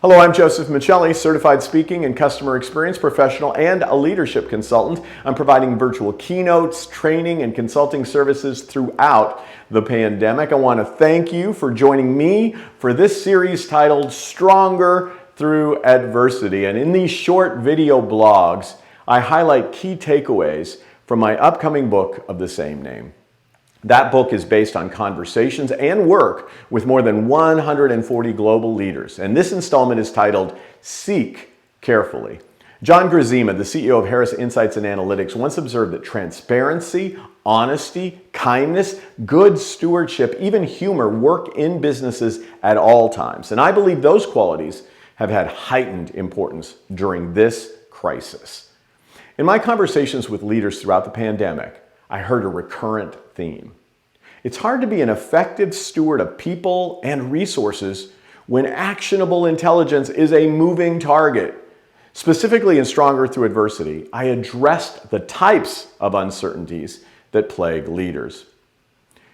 Hello, I'm Joseph Michelli, certified speaking and customer experience professional and a leadership consultant. I'm providing virtual keynotes, training, and consulting services throughout the pandemic. I want to thank you for joining me for this series titled Stronger Through Adversity. And in these short video blogs, I highlight key takeaways from my upcoming book of the same name. That book is based on conversations and work with more than 140 global leaders. And this installment is titled Seek Carefully. John Grazima, the CEO of Harris Insights and Analytics, once observed that transparency, honesty, kindness, good stewardship, even humor work in businesses at all times. And I believe those qualities have had heightened importance during this crisis. In my conversations with leaders throughout the pandemic, I heard a recurrent theme. It's hard to be an effective steward of people and resources when actionable intelligence is a moving target. Specifically in Stronger Through Adversity, I addressed the types of uncertainties that plague leaders.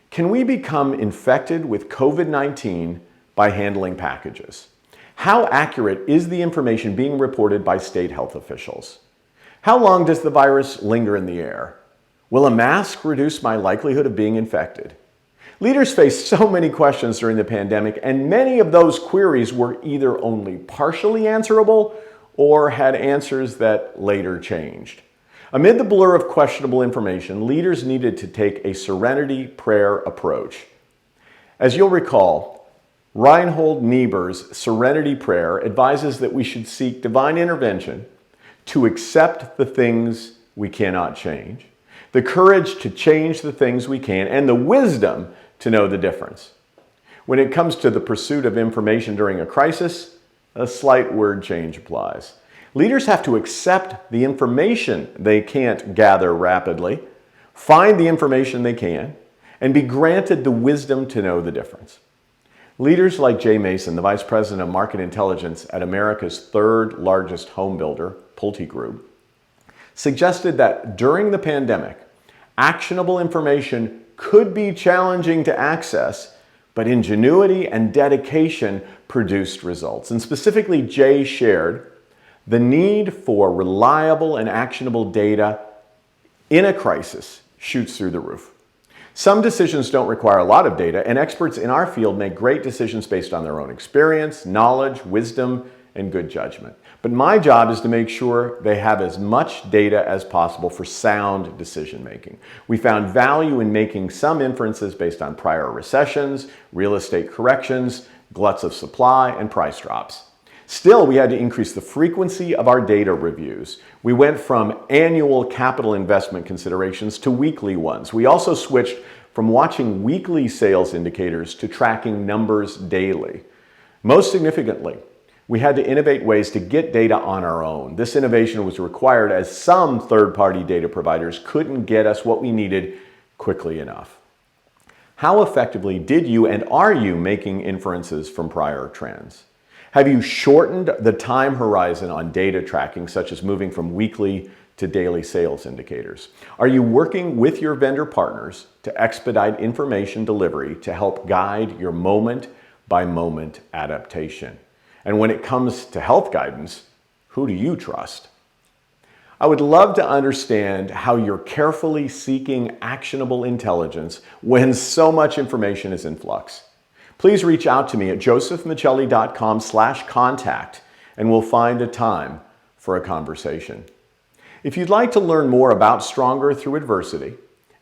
Can we become infected with COVID-19 by handling packages? How accurate is the information being reported by state health officials? How long does the virus linger in the air? Will a mask reduce my likelihood of being infected? Leaders faced so many questions during the pandemic, and many of those queries were either only partially answerable or had answers that later changed. Amid the blur of questionable information, leaders needed to take a serenity prayer approach. As you'll recall, Reinhold Niebuhr's Serenity Prayer advises that we should seek divine intervention to accept the things we cannot change, the courage to change the things we can, and the wisdom to know the difference. When it comes to the pursuit of information during a crisis, a slight word change applies. Leaders have to accept the information they can't gather rapidly, find the information they can, and be granted the wisdom to know the difference. Leaders like Jay Mason, the Vice President of Market Intelligence at America's third largest home builder, Pulte Group, suggested that during the pandemic, actionable information could be challenging to access, but ingenuity and dedication produced results. And specifically, Jay shared the need for reliable and actionable data in a crisis shoots through the roof. Some decisions don't require a lot of data, and experts in our field make great decisions based on their own experience, knowledge, wisdom, and good judgment. But my job is to make sure they have as much data as possible for sound decision making. We found value in making some inferences based on prior recessions, real estate corrections, gluts of supply, and price drops. Still, we had to increase the frequency of our data reviews. We went from annual capital investment considerations to weekly ones. We also switched from watching weekly sales indicators to tracking numbers daily. Most significantly, we had to innovate ways to get data on our own. This innovation was required as some third-party data providers couldn't get us what we needed quickly enough. How effectively did you and are you making inferences from prior trends? Have you shortened the time horizon on data tracking, such as moving from weekly to daily sales indicators? Are you working with your vendor partners to expedite information delivery to help guide your moment-by-moment adaptation? And when it comes to health guidance, who do you trust? I would love to understand how you're carefully seeking actionable intelligence when so much information is in flux. Please reach out to me at josephmichelli.com/contact and we'll find a time for a conversation. If you'd like to learn more about Stronger Through Adversity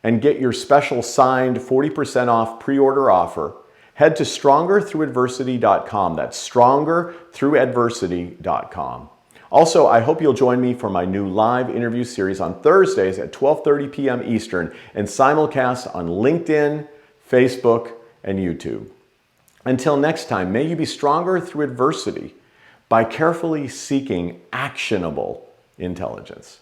and get your special signed 40% off pre-order offer, head to strongerthrough-adversity.com. That's strongerthrough-adversity.com. Also, I hope you'll join me for my new live interview series on Thursdays at 12:30 p.m. Eastern and simulcast on LinkedIn, Facebook, and YouTube. Until next time, may you be stronger through adversity by carefully seeking actionable intelligence.